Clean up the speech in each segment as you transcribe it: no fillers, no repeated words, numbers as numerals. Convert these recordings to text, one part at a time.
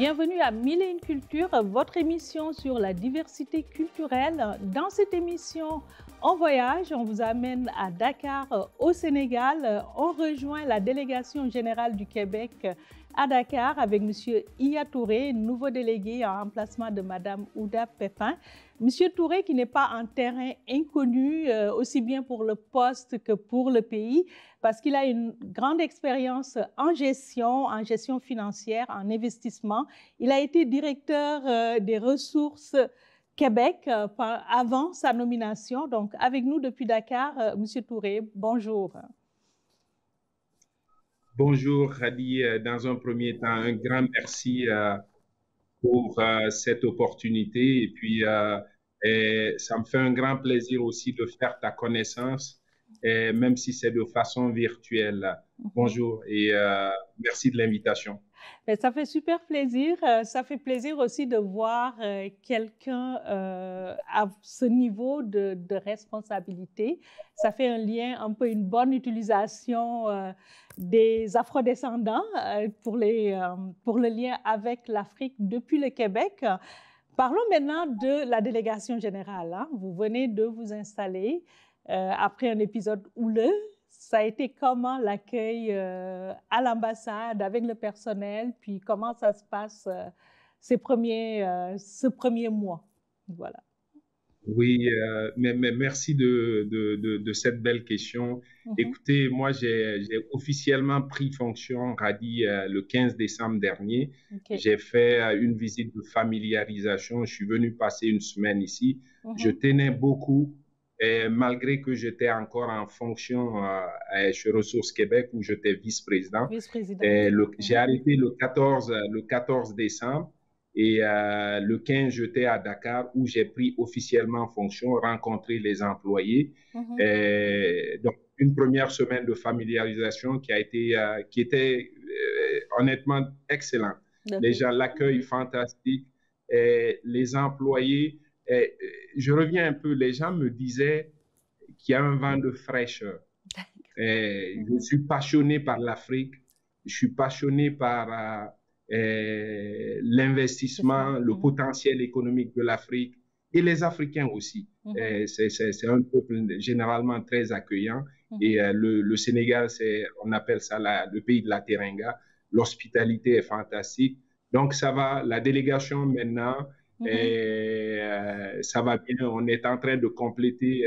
Bienvenue à Mille et une cultures, votre émission sur la diversité culturelle. Dans cette émission, en voyage, on vous amène à Dakar, au Sénégal. On rejoint la délégation générale du Québec à Dakar avec M. Iya Touré, nouveau délégué en remplacement de Mme Ouda Pépin. M. Touré qui n'est pas un terrain inconnu, aussi bien pour le poste que pour le pays, parce qu'il a une grande expérience en gestion financière, en investissement. Il a été directeur des ressources Québec avant sa nomination. Donc, avec nous depuis Dakar, M. Touré, bonjour. Bonjour, Khady. Dans un premier temps, un grand merci pour cette opportunité. Et puis, ça me fait un grand plaisir aussi de faire ta connaissance, même si c'est de façon virtuelle. Bonjour et merci de l'invitation. Ça fait super plaisir. Ça fait plaisir aussi de voir quelqu'un à ce niveau de responsabilité. Ça fait un lien, un peu une bonne utilisation des afrodescendants pour le lien avec l'Afrique depuis le Québec. Parlons maintenant de la délégation générale. Hein. Vous venez de vous installer après un épisode houleux. Ça a été comment l'accueil à l'ambassade avec le personnel, puis comment ça se passe ce premier mois? Voilà. Oui, mais merci de cette belle question. Écoutez, moi, j'ai officiellement pris fonction, Khady, le 15 décembre dernier. J'ai fait une visite de familiarisation. Je suis venu passer une semaine ici. Je tenais beaucoup. Et malgré que j'étais encore en fonction chez Ressources Québec où j'étais vice-président, j'ai arrêté le 14 décembre et le 15 j'étais à Dakar où j'ai pris officiellement fonction, rencontré les employés. Donc une première semaine de familiarisation qui était honnêtement excellente. Les gens, l'accueil fantastique, les employés. Je reviens un peu, les gens me disaient qu'il y a un vent de fraîcheur. Je suis passionné par l'Afrique, je suis passionné par l'investissement, le potentiel économique de l'Afrique et les Africains aussi. C'est un peuple généralement très accueillant et le Sénégal, on appelle ça le pays de la Teranga. L'hospitalité est fantastique. Donc ça va, la délégation maintenant, ça va bien. On est en train de compléter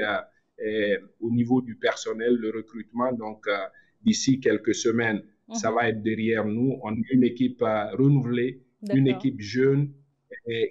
au niveau du personnel le recrutement. Donc, d'ici quelques semaines, ça va être derrière nous. On a une équipe renouvelée, une équipe jeune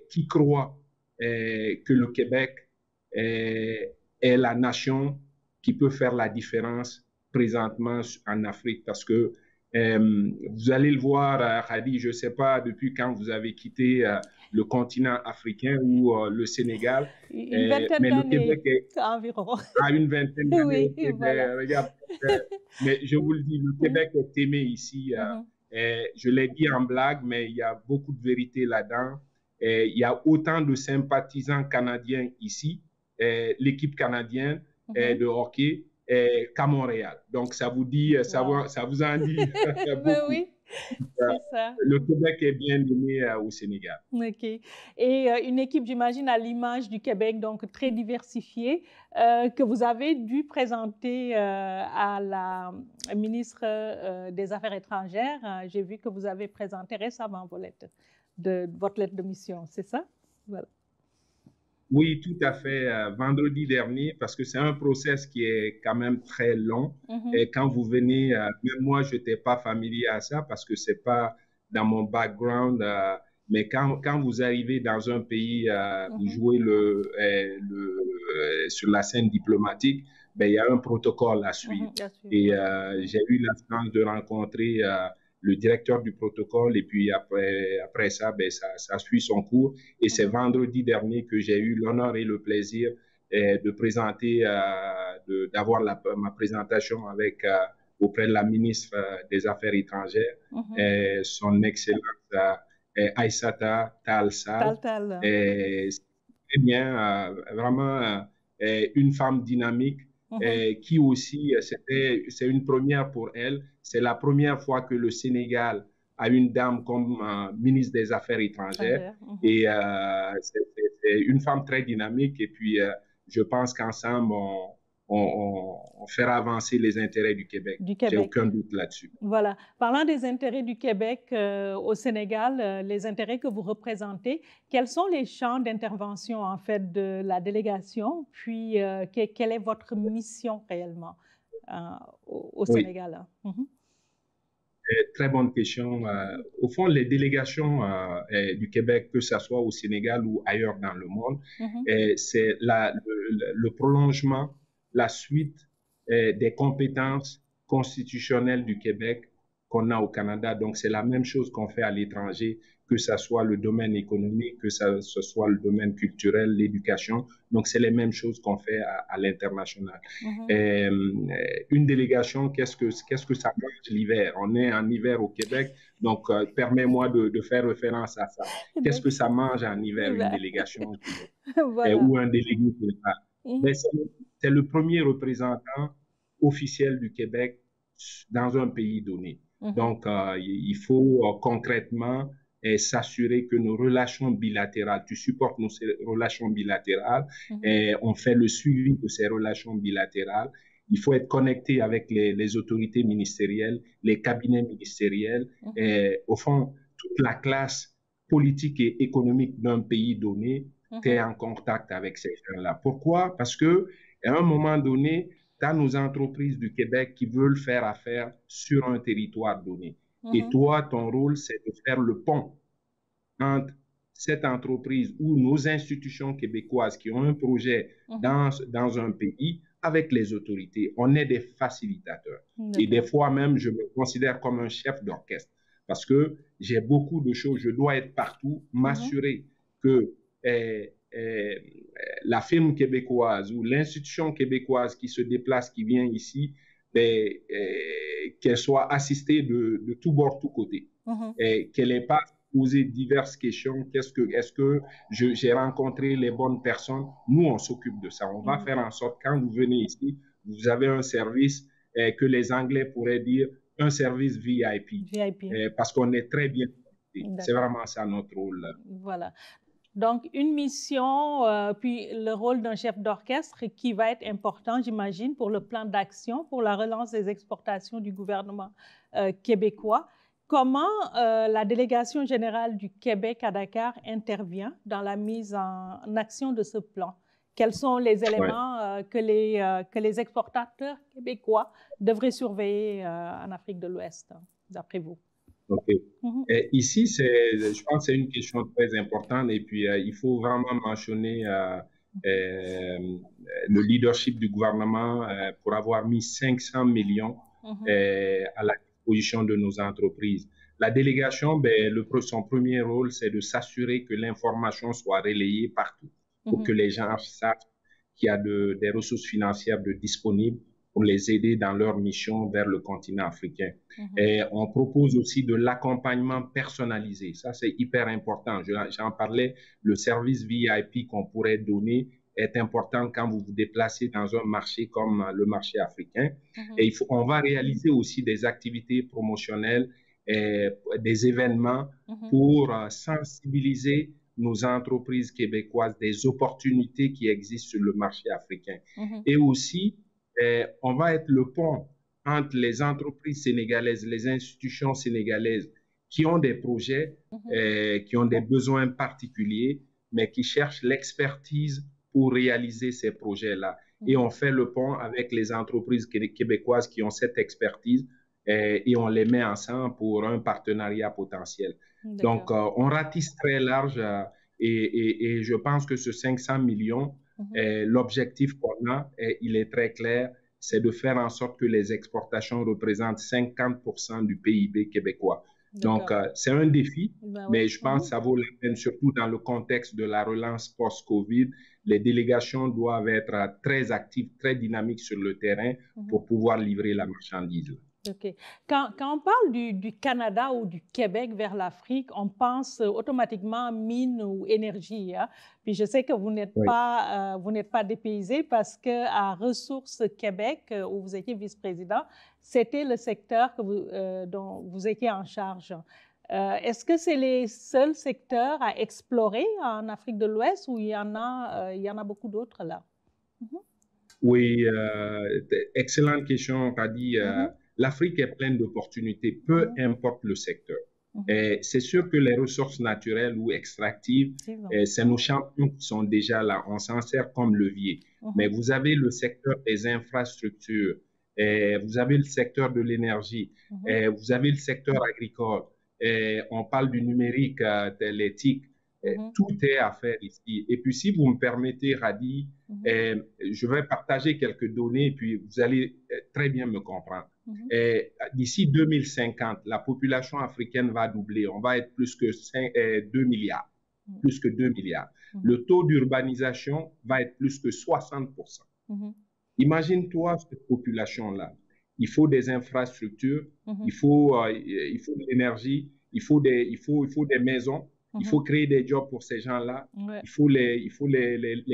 qui croit que le Québec est la nation qui peut faire la différence présentement en Afrique parce que vous allez le voir, Khady, je ne sais pas depuis quand vous avez quitté le continent africain ou le Sénégal. Une vingtaine d'années environ. À une vingtaine d'années. Oui, voilà. Regarde, mais je vous le dis, le Québec est aimé ici. Je l'ai dit en blague, mais il y a beaucoup de vérité là-dedans. Il y a autant de sympathisants canadiens ici, l'équipe canadienne de hockey, qu'à Montréal. Donc, ça vous dit, ça vous en dit beaucoup. Oui, c'est ça. Le Québec est bien aimé au Sénégal. OK. Et une équipe, j'imagine, à l'image du Québec, donc très diversifiée, que vous avez dû présenter à la ministre des Affaires étrangères. J'ai vu que vous avez présenté récemment votre lettre de mission, c'est ça? Voilà. Oui, tout à fait. Vendredi dernier, parce que c'est un process qui est quand même très long. Et quand vous venez, même moi, je n'étais pas familier à ça parce que c'est pas dans mon background. Mais quand vous arrivez dans un pays, vous jouez sur la scène diplomatique, ben, il y a un protocole à suivre. Et j'ai eu la chance de rencontrer le directeur du protocole et puis après ça, ben, ça suit son cours. Et c'est vendredi dernier que j'ai eu l'honneur et le plaisir de présenter, d'avoir ma présentation auprès de la ministre des Affaires étrangères, son Excellence Aïssata Tall Sall. C'est très bien, vraiment une femme dynamique. Qui aussi, c'est une première pour elle. C'est la première fois que le Sénégal à une dame comme ministre des Affaires étrangères. Et c'est une femme très dynamique. Et puis, je pense qu'ensemble, on fera avancer les intérêts du Québec. J'ai aucun doute là-dessus. Voilà. Parlant des intérêts du Québec au Sénégal, les intérêts que vous représentez, quels sont les champs d'intervention en fait de la délégation? Puis, quelle est votre mission réellement au Sénégal? Très bonne question. Au fond, les délégations du Québec, que ce soit au Sénégal ou ailleurs dans le monde, c'est le prolongement, la suite des compétences constitutionnelles du Québec qu'on a au Canada. Donc, c'est la même chose qu'on fait à l'étranger, que ce soit le domaine économique, que ce soit le domaine culturel, l'éducation. Donc, c'est les mêmes choses qu'on fait à l'international. Une délégation, qu'est-ce que ça mange l'hiver? On est en hiver au Québec, donc permets-moi de faire référence à ça. Qu'est-ce que ça mange en hiver, une délégation ou un délégué? C'est le premier représentant officiel du Québec dans un pays donné. Donc, il faut concrètement s'assurer que nos relations bilatérales, tu supportes nos relations bilatérales, et on fait le suivi de ces relations bilatérales. Il faut être connecté avec les autorités ministérielles, les cabinets ministériels, et au fond, toute la classe politique et économique d'un pays donné, tu es en contact avec ces gens-là. Pourquoi? Parce que à un moment donné, tu as nos entreprises du Québec qui veulent faire affaire sur un territoire donné. Et toi, ton rôle, c'est de faire le pont entre cette entreprise ou nos institutions québécoises qui ont un projet dans un pays avec les autorités. On est des facilitateurs. Et des fois même, je me considère comme un chef d'orchestre parce que j'ai beaucoup de choses. Je dois être partout, m'assurer que la firme québécoise ou l'institution québécoise qui se déplace, qui vient ici, qu'elle soit assistée de tout bord, tout côté. Qu'elle n'ait pas posé diverses questions. Est-ce que j'ai rencontré les bonnes personnes? Nous, on s'occupe de ça. On va faire en sorte, quand vous venez ici, vous avez un service que les Anglais pourraient dire un service VIP. Parce qu'on est très bien. C'est vraiment ça notre rôle. Voilà. Donc, une mission, puis le rôle d'un chef d'orchestre qui va être important, j'imagine, pour le plan d'action, pour la relance des exportations du gouvernement québécois. Comment la délégation générale du Québec à Dakar intervient dans la mise en action de ce plan? Quels sont les éléments que les exportateurs québécois devraient surveiller en Afrique de l'Ouest, d'après vous? OK. Ici, je pense que c'est une question très importante et puis il faut vraiment mentionner le leadership du gouvernement pour avoir mis 500 millions à la disposition de nos entreprises. La délégation, son premier rôle, c'est de s'assurer que l'information soit relayée partout pour que les gens savent qu'il y a des ressources financières disponibles pour les aider dans leur mission vers le continent africain. Et on propose aussi de l'accompagnement personnalisé. Ça, c'est hyper important. J'en parlais, le service VIP qu'on pourrait donner est important quand vous vous déplacez dans un marché comme le marché africain. Et on va réaliser aussi des activités promotionnelles, des événements pour sensibiliser nos entreprises québécoises des opportunités qui existent sur le marché africain. Et aussi, on va être le pont entre les entreprises sénégalaises, les institutions sénégalaises qui ont des projets, qui ont des besoins particuliers, mais qui cherchent l'expertise pour réaliser ces projets-là. Et on fait le pont avec les entreprises québécoises qui ont cette expertise et on les met ensemble pour un partenariat potentiel. Donc, on ratisse très large et je pense que ce 500 millions, l'objectif qu'on a, il est très clair, c'est de faire en sorte que les exportations représentent 50% du PIB québécois. Donc, c'est un défi, mais je pense que ça vaut la peine, surtout dans le contexte de la relance post-Covid. Les délégations doivent être très actives, très dynamiques sur le terrain pour pouvoir livrer la marchandise. OK. Quand on parle du Canada ou du Québec vers l'Afrique, on pense automatiquement mine ou énergie, hein. Puis je sais que vous n'êtes Oui. pas dépaysé parce qu'à Ressources Québec, où vous étiez vice-président, c'était le secteur dont vous étiez en charge. Est-ce que c'est les seuls secteurs à explorer en Afrique de l'Ouest ou il y en a beaucoup d'autres là? Oui, excellente question, Kadi. L'Afrique est pleine d'opportunités, peu importe le secteur. Et c'est sûr que les ressources naturelles ou extractives, c'est nos champions qui sont déjà là. On s'en sert comme levier. Mais vous avez le secteur des infrastructures, et vous avez le secteur de l'énergie, et vous avez le secteur agricole. Et on parle du numérique, de l'éthique. Tout est à faire ici. Et puis, si vous me permettez, Radi, je vais partager quelques données, puis vous allez très bien me comprendre. D'ici 2050, la population africaine va doubler. On va être plus que 2 milliards. Plus que 2 milliards. Le taux d'urbanisation va être plus que 60%. Imagine-toi cette population-là. Il faut des infrastructures, il faut de l'énergie, il faut des maisons. Il faut créer des jobs pour ces gens-là. Il faut les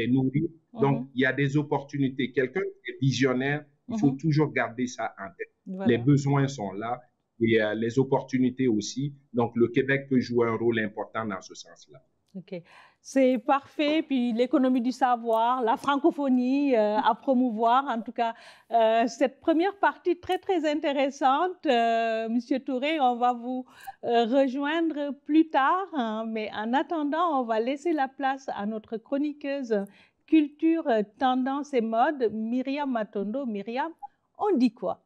nourrir. Donc, il y a des opportunités. Quelqu'un qui est visionnaire, il faut toujours garder ça en tête. Les besoins sont là et les opportunités aussi. Donc, le Québec peut jouer un rôle important dans ce sens-là. OK. C'est parfait. Puis l'économie du savoir, la francophonie à promouvoir. En tout cas, cette première partie très, très intéressante. Monsieur Touré, on va vous rejoindre plus tard. Hein, mais en attendant, on va laisser la place à notre chroniqueuse culture, tendance et mode, Myriam Matondo. Myriam, on dit quoi?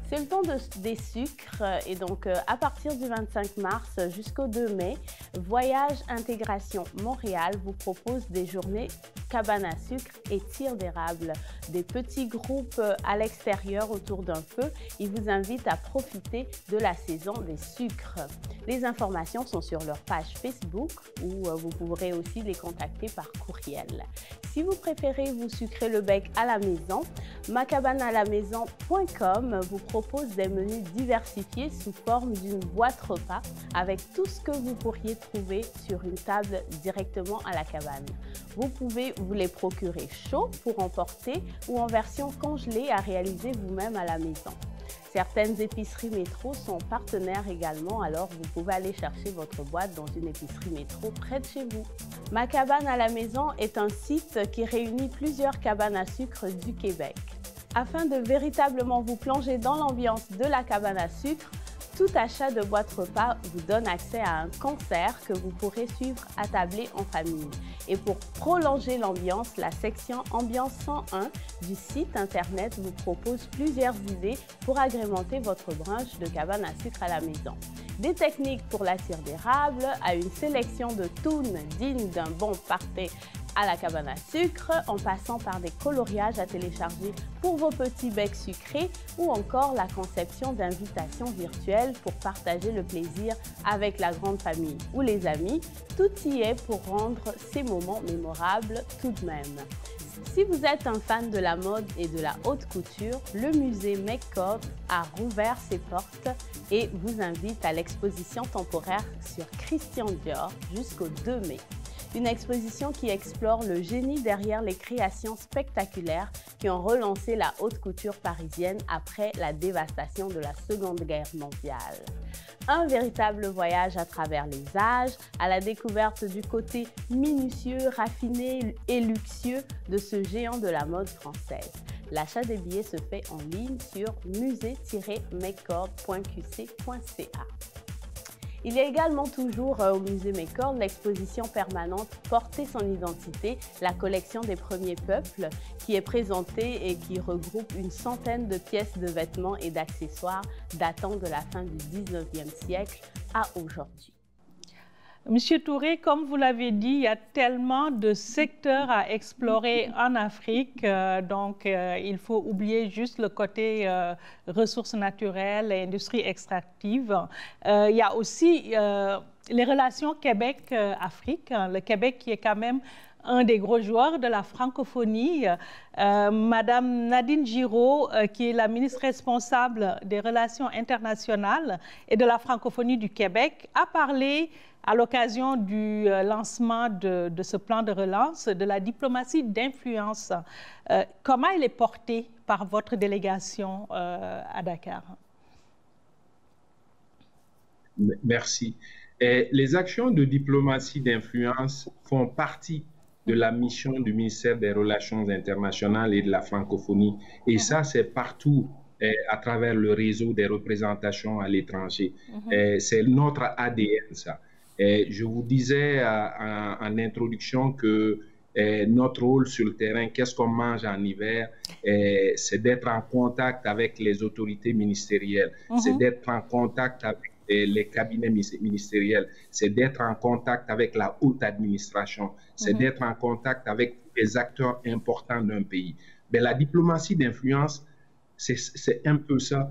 C'est le temps des sucres et donc à partir du 25 mars jusqu'au 2 mai, Voyage Intégration Montréal vous propose des journées cabane à sucre et tir d'érable. Des petits groupes à l'extérieur autour d'un feu. Ils vous invitent à profiter de la saison des sucres. Les informations sont sur leur page Facebook où vous pourrez aussi les contacter par courriel. Si vous préférez vous sucrer le bec à la maison, macabanealamaison.com vous propose des menus diversifiés sous forme d'une boîte repas avec tout ce que vous pourriez trouver sur une table directement à la cabane. Vous pouvez vous les procurer chauds pour emporter ou en version congelée à réaliser vous-même à la maison. Certaines épiceries métro sont partenaires également, alors vous pouvez aller chercher votre boîte dans une épicerie métro près de chez vous. Ma cabane à la maison est un site qui réunit plusieurs cabanes à sucre du Québec. Afin de véritablement vous plonger dans l'ambiance de la cabane à sucre, tout achat de boîte repas vous donne accès à un concert que vous pourrez suivre attablé en famille. Et pour prolonger l'ambiance, la section Ambiance 101 du site internet vous propose plusieurs idées pour agrémenter votre brunch de cabane à sucre à la maison. Des techniques pour la tire d'érable à une sélection de tunes dignes d'un bon party à la cabane à sucre, en passant par des coloriages à télécharger pour vos petits becs sucrés ou encore la conception d'invitations virtuelles pour partager le plaisir avec la grande famille ou les amis. Tout y est pour rendre ces moments mémorables tout de même. Si vous êtes un fan de la mode et de la haute couture, le musée McCord a rouvert ses portes et vous invite à l'exposition temporaire sur Christian Dior jusqu'au 2 mai. Une exposition qui explore le génie derrière les créations spectaculaires qui ont relancé la haute couture parisienne après la dévastation de la Seconde Guerre mondiale. Un véritable voyage à travers les âges, à la découverte du côté minutieux, raffiné et luxueux de ce géant de la mode française. L'achat des billets se fait en ligne sur musée-mccord.qc.ca. Il y a également toujours au musée McCord l'exposition permanente Porter son identité, la collection des premiers peuples, qui est présentée et qui regroupe une centaine de pièces de vêtements et d'accessoires datant de la fin du 19e siècle à aujourd'hui. Monsieur Touré, comme vous l'avez dit, il y a tellement de secteurs à explorer en Afrique, donc il faut oublier juste le côté ressources naturelles et industrie extractive. Il y a aussi les relations Québec-Afrique, le Québec qui est quand même un des gros joueurs de la francophonie. Madame Nadine Giraud, qui est la ministre responsable des Relations internationales et de la francophonie du Québec, a parlé à l'occasion du lancement de ce plan de relance de la diplomatie d'influence. Comment elle est portée par votre délégation à Dakar? Merci. Les actions de diplomatie d'influence font partie de la mission du ministère des Relations internationales et de la francophonie. Et ça, c'est partout à travers le réseau des représentations à l'étranger. C'est notre ADN, ça. Je vous disais en introduction que notre rôle sur le terrain, qu'est-ce qu'on mange en hiver, c'est d'être en contact avec les autorités ministérielles, c'est d'être en contact avec les cabinets ministériels, c'est d'être en contact avec la haute administration, c'est d'être en contact avec les acteurs importants d'un pays. Mais la diplomatie d'influence, c'est un peu ça.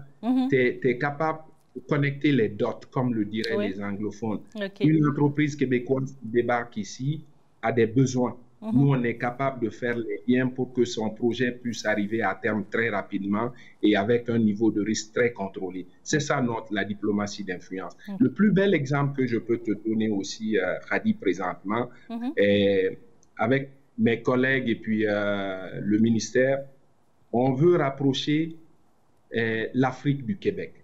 Tu es capable de connecter les dots, comme le diraient les anglophones. Une entreprise québécoise qui débarque ici a des besoins. Nous, on est capable de faire les liens pour que son projet puisse arriver à terme très rapidement et avec un niveau de risque très contrôlé. C'est ça la diplomatie d'influence. Le plus bel exemple que je peux te donner aussi, Khady, présentement, avec mes collègues et puis le ministère, on veut rapprocher l'Afrique du Québec.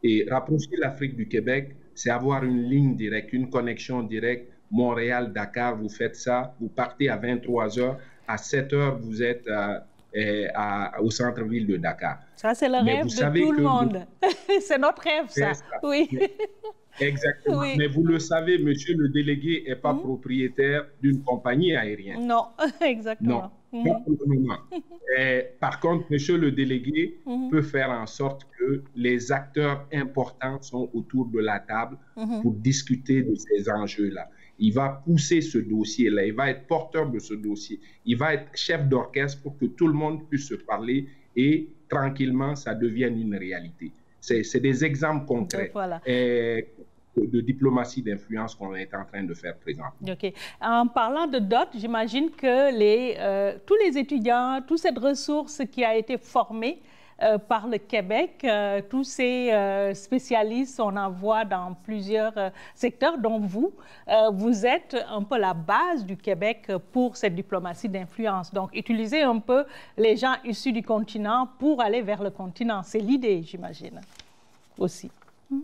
Et rapprocher l'Afrique du Québec, c'est avoir une ligne directe, une connexion directe. Montréal, Dakar, vous faites ça, vous partez à 23 h, à 7 h, vous êtes au centre-ville de Dakar. Ça, c'est le rêve de tout le monde. C'est notre rêve, ça. Oui. Exactement. Oui. Mais vous le savez, monsieur le délégué n'est pas propriétaire d'une compagnie aérienne. Non, exactement. Non, pas pour le moment. Par contre, monsieur le délégué peut faire en sorte que les acteurs importants sont autour de la table pour discuter de ces enjeux-là. Il va pousser ce dossier-là, il va être porteur de ce dossier, il va être chef d'orchestre pour que tout le monde puisse se parler et tranquillement, ça devienne une réalité. C'est des exemples concrets de diplomatie d'influence qu'on est en train de faire présentement. OK. En parlant de DOT, j'imagine que tous les étudiants, toute cette ressource qui a été formée par le Québec, tous ces spécialistes, on en voit dans plusieurs secteurs, dont vous, vous êtes un peu la base du Québec pour cette diplomatie d'influence. Donc, utiliser un peu les gens issus du continent pour aller vers le continent, c'est l'idée, j'imagine, aussi.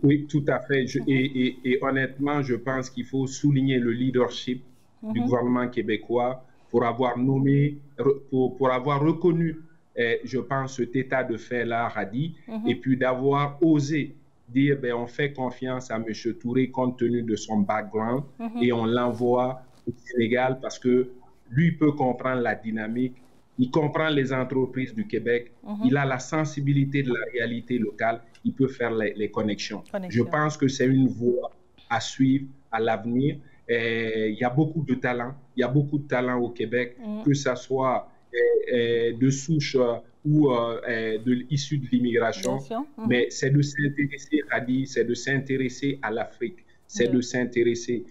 Oui, tout à fait. Et honnêtement, je pense qu'il faut souligner le leadership du gouvernement québécois pour avoir nommé, pour avoir reconnu, je pense, cet état de fait-là, Khady, et puis d'avoir osé dire, ben, on fait confiance à M. Touré compte tenu de son background et on l'envoie au Sénégal parce que lui peut comprendre la dynamique, il comprend les entreprises du Québec, il a la sensibilité de la réalité locale, il peut faire les connexions. Je pense que c'est une voie à suivre à l'avenir. Il y a beaucoup de talent, au Québec, que ce soit de souche ou issus de l'immigration, mais c'est de s'intéresser, Khady, c'est de s'intéresser à l'Afrique, c'est de s'intéresser.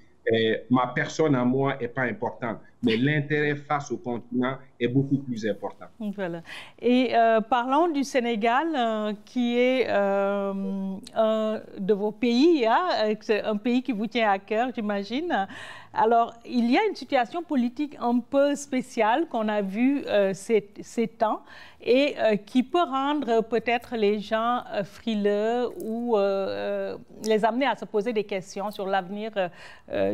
Ma personne à moi n'est pas importante, mais l'intérêt face au continent est beaucoup plus important. Voilà. Et parlons du Sénégal, qui est un de vos pays, hein, un pays qui vous tient à cœur, j'imagine. Alors, il y a une situation politique un peu spéciale qu'on a vue ces temps et qui peut rendre peut-être les gens frileux ou les amener à se poser des questions sur l'avenir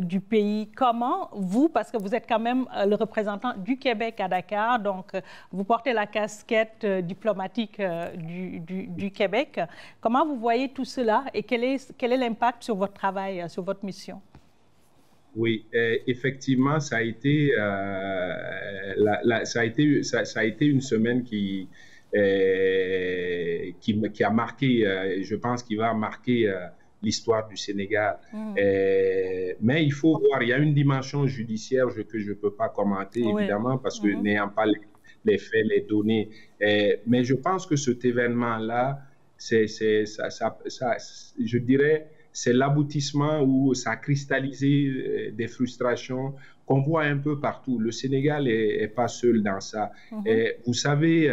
du pays. Comment vous, parce que vous êtes quand même le représentant du Québec à Dakar, donc vous portez la casquette diplomatique du Québec, comment vous voyez tout cela et quel est l'impact sur votre travail, sur votre mission? Oui, effectivement, ça a été une semaine qui a marqué, je pense qu'il va marquer l'histoire du Sénégal. Mais il faut voir, il y a une dimension judiciaire que je ne peux pas commenter, évidemment, parce que n'ayant pas les faits, les données. Mais je pense que cet événement-là, je dirais, c'est l'aboutissement où ça a cristallisé des frustrations qu'on voit un peu partout. Le Sénégal n'est pas seul dans ça. Et vous savez,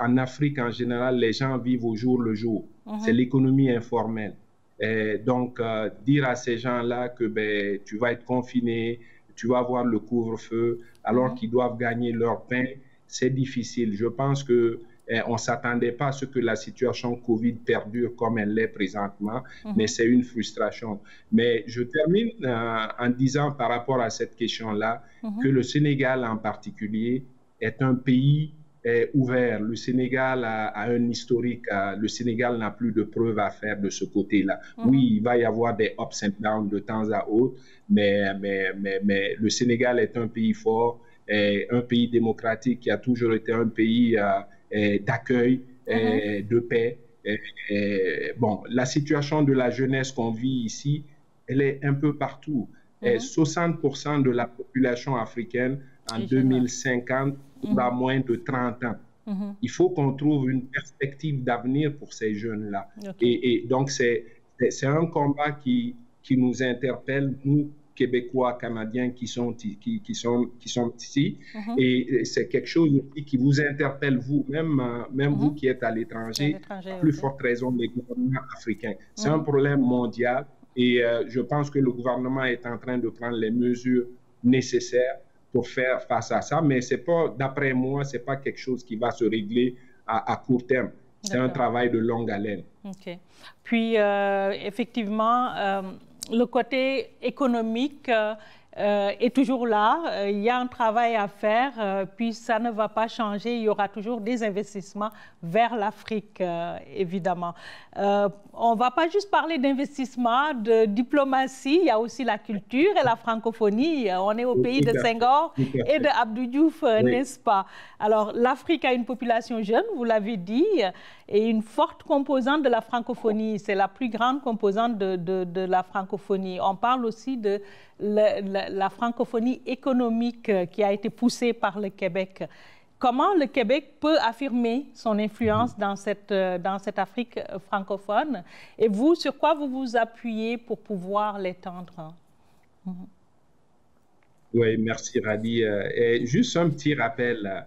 en Afrique en général, les gens vivent au jour le jour. C'est l'économie informelle. Et donc, dire à ces gens-là que ben, tu vas être confiné, tu vas avoir le couvre-feu, alors qu'ils doivent gagner leur pain, c'est difficile. Je pense que on ne s'attendait pas à ce que la situation Covid perdure comme elle l'est présentement, mais c'est une frustration. Mais je termine en disant par rapport à cette question-là que le Sénégal en particulier est un pays ouvert. Le Sénégal a un historique. Le Sénégal n'a plus de preuves à faire de ce côté-là. Oui, il va y avoir des ups and downs de temps à autre, mais le Sénégal est un pays fort, un pays démocratique qui a toujours été un pays d'accueil, de paix. Bon, la situation de la jeunesse qu'on vit ici, elle est un peu partout. 60% de la population africaine en 2050 aura moins de 30 ans. Il faut qu'on trouve une perspective d'avenir pour ces jeunes-là. Et donc, c'est un combat qui nous interpelle, nous, Québécois, Canadiens qui sont ici. Et c'est quelque chose aussi qui vous interpelle, vous, même vous qui êtes à l'étranger, à plus forte raison les gouvernements africains. C'est un problème mondial et je pense que le gouvernement est en train de prendre les mesures nécessaires pour faire face à ça, mais c'est pas, d'après moi, c'est pas quelque chose qui va se régler à court terme. C'est un travail de longue haleine. Puis, effectivement, le côté économique est toujours là. Il y a un travail à faire, puis ça ne va pas changer. Il y aura toujours des investissements vers l'Afrique, évidemment. On ne va pas juste parler d'investissement, de diplomatie. Il y a aussi la culture et la francophonie. On est au pays de Senghor et de Abdou Diouf, n'est-ce pas? Alors, l'Afrique a une population jeune, vous l'avez dit, et une forte composante de la francophonie. C'est la plus grande composante de la francophonie. On parle aussi de la francophonie économique qui a été poussée par le Québec. Comment le Québec peut affirmer son influence dans cette Afrique francophone? Et vous, sur quoi vous vous appuyez pour pouvoir l'étendre? Oui, merci Radi. Juste un petit rappel.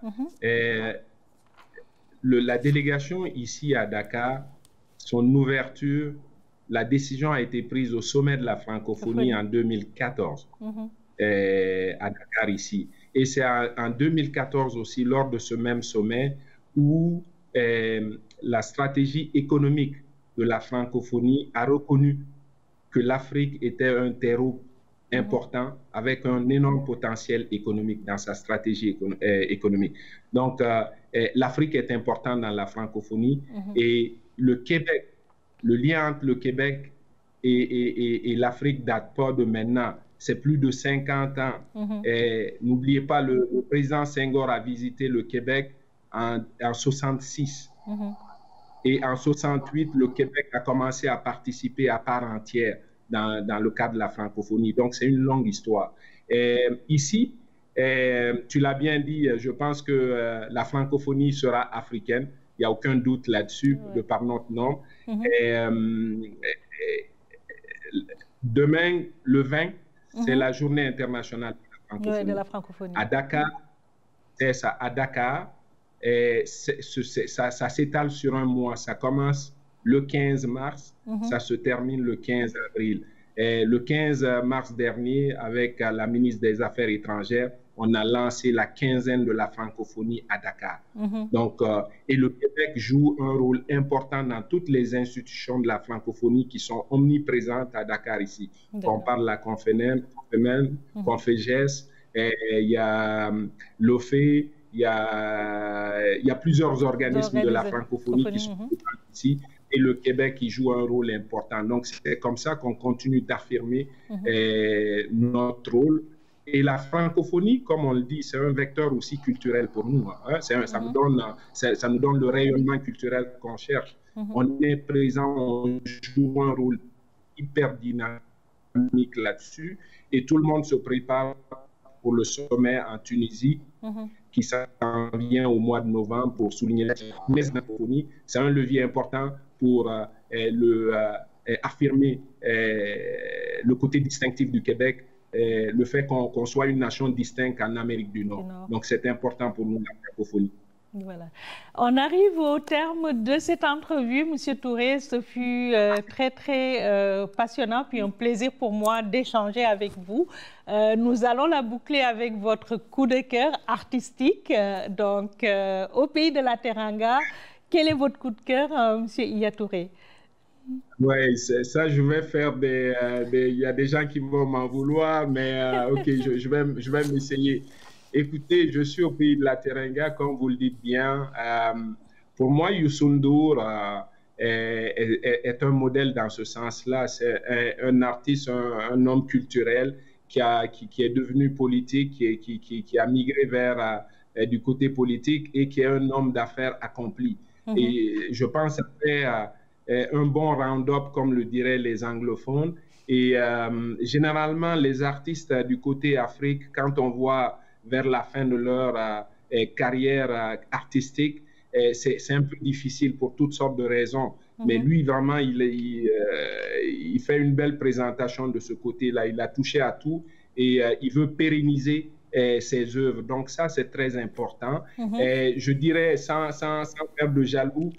La délégation ici à Dakar, son ouverture, la décision a été prise au sommet de la francophonie en 2014 à Dakar ici. Et c'est en 2014 aussi, lors de ce même sommet, où la stratégie économique de la francophonie a reconnu que l'Afrique était un terreau important avec un énorme potentiel économique dans sa stratégie économique. Donc, l'Afrique est importante dans la francophonie et le Québec, le lien entre le Québec et l'Afrique date pas de maintenant. C'est plus de 50 ans. N'oubliez pas, le président Senghor a visité le Québec en 66. Et en 68, le Québec a commencé à participer à part entière dans le cadre de la francophonie. Donc, c'est une longue histoire. Ici, tu l'as bien dit, je pense que la francophonie sera africaine. Il n'y a aucun doute là-dessus, de par notre nom. Demain, le 20, c'est la journée internationale de la francophonie. À Dakar, c'est ça, à Dakar, ça s'étale sur un mois. Ça commence le 15 mars, ça se termine le 15 avril. Le 15 mars dernier, avec la ministre des Affaires étrangères, on a lancé la quinzaine de la francophonie à Dakar. Donc, et le Québec joue un rôle important dans toutes les institutions de la francophonie qui sont omniprésentes à Dakar ici. On parle de la Confénem, Conféges, il y a l'OFE, il y a plusieurs organismes de la francophonie qui sont ici. Et le Québec, il joue un rôle important. Donc, c'est comme ça qu'on continue d'affirmer notre rôle. Et la francophonie, comme on le dit, c'est un vecteur aussi culturel pour nous. Hein. Ça nous donne le rayonnement culturel qu'on cherche. On est présent, on joue un rôle hyper dynamique là-dessus. Et tout le monde se prépare pour le sommet en Tunisie, qui s'en vient au mois de novembre pour souligner la francophonie. C'est un levier important pour affirmer le côté distinctif du Québec, le fait qu'on soit une nation distincte en Amérique du Nord. Donc, c'est important pour nous, la francophonie. Voilà. On arrive au terme de cette entrevue, Monsieur Touré. Ce fut très passionnant, puis un plaisir pour moi d'échanger avec vous. Nous allons la boucler avec votre coup de cœur artistique. Donc, au pays de la Teranga, quel est votre coup de cœur, Monsieur Iya Touré? Oui, ça, je vais faire il y a des gens qui vont m'en vouloir, mais OK, je vais m'essayer. Écoutez, je suis au pays de la Teranga, comme vous le dites bien. Pour moi, Youssou N'Dour est un modèle dans ce sens-là. C'est un artiste, un homme culturel qui est devenu politique, qui a migré vers du côté politique et qui est un homme d'affaires accompli. Et je pense après un bon round-up, comme le diraient les anglophones. Et généralement, les artistes du côté Afrique, quand on voit vers la fin de leur carrière artistique, c'est un peu difficile pour toutes sortes de raisons. Mais lui, vraiment, il fait une belle présentation de ce côté-là. Il a touché à tout et il veut pérenniser ses œuvres. Donc ça, c'est très important. Je dirais, sans faire de jaloux,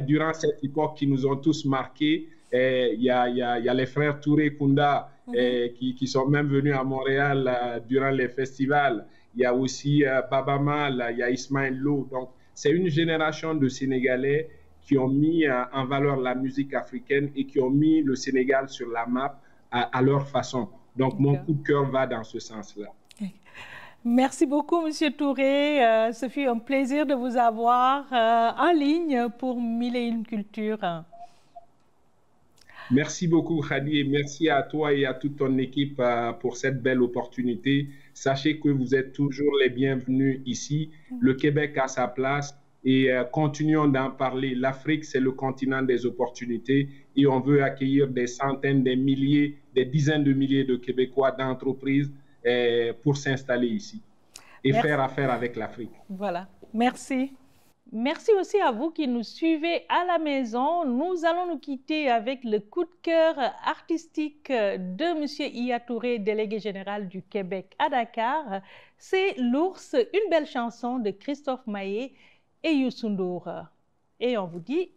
durant cette époque qui nous ont tous marqués, il y a les frères Touré Kunda qui sont même venus à Montréal durant les festivals. Il y a aussi Baba Mal, il y a Ismaël Lo. Donc, c'est une génération de Sénégalais qui ont mis en valeur la musique africaine et qui ont mis le Sénégal sur la map à leur façon. Donc, mon coup de cœur va dans ce sens-là. Merci beaucoup, Monsieur Touré. Ce fut un plaisir de vous avoir en ligne pour Mille et une cultures. Merci beaucoup, Khady, et merci à toi et à toute ton équipe pour cette belle opportunité. Sachez que vous êtes toujours les bienvenus ici. Le Québec a sa place et continuons d'en parler. L'Afrique, c'est le continent des opportunités et on veut accueillir des centaines, des milliers, des dizaines de milliers de Québécois d'entreprises pour s'installer ici et faire affaire avec l'Afrique. Voilà, merci. Merci aussi à vous qui nous suivez à la maison. Nous allons nous quitter avec le coup de cœur artistique de M. Iya Touré, délégué général du Québec à Dakar. C'est L'Ours, une belle chanson de Christophe Maé et Youssou N'Dour. Et on vous dit